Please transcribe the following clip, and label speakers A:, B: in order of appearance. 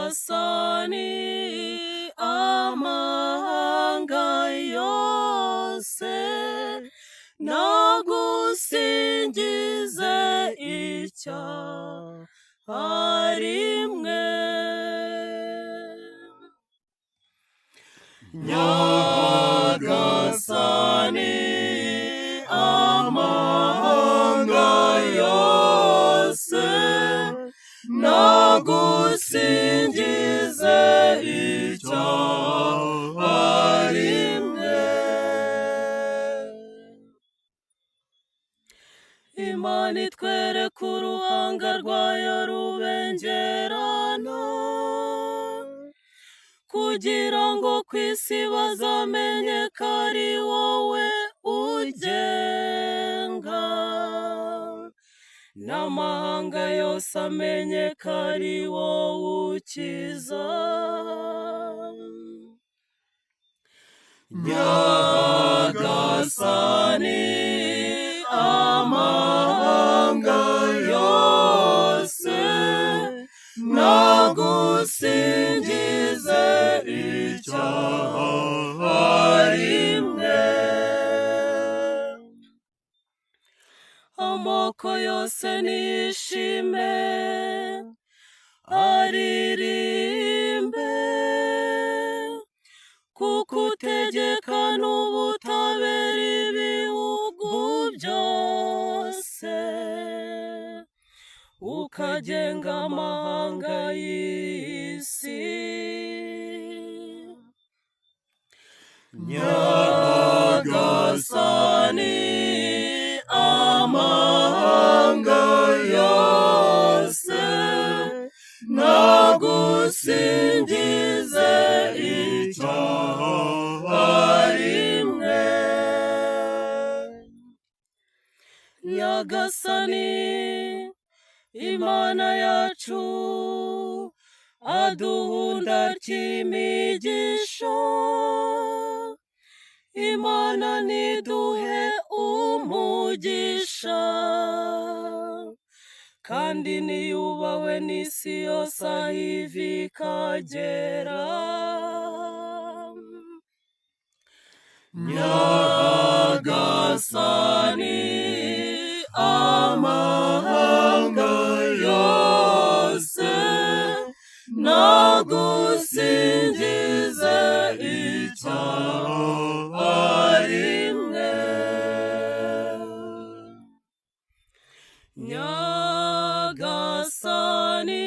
A: Nyagasani amahanga yose nagusingize icyarimwe. Nyagasani amahanga yose nagusingize icyarimwe. Imana itwereka uruhanga rwayo rubengerana, kugira ngo ku isi bazamenye ko ari wowe ugenga, n'amahanga yose amenye ko ari wowe ukiza. Nyagasani amahanga yose nagusingize icyarimwe. Amoko yose nishime aririmbe, kuko utegeka n'ubutabera ibihugu byose, ukagenga amahanga y'isi. Nyagasani amahanga yose nagusingize icyarimwe. Nyagasani Imana yacu aduhunda cy'imigisha, Imana niduhe umugisha, kandi niyubahwe n'isi yose aho iva ikagera. Nyagasani amahanga yose nagusingize icyarimwe. Nyagasani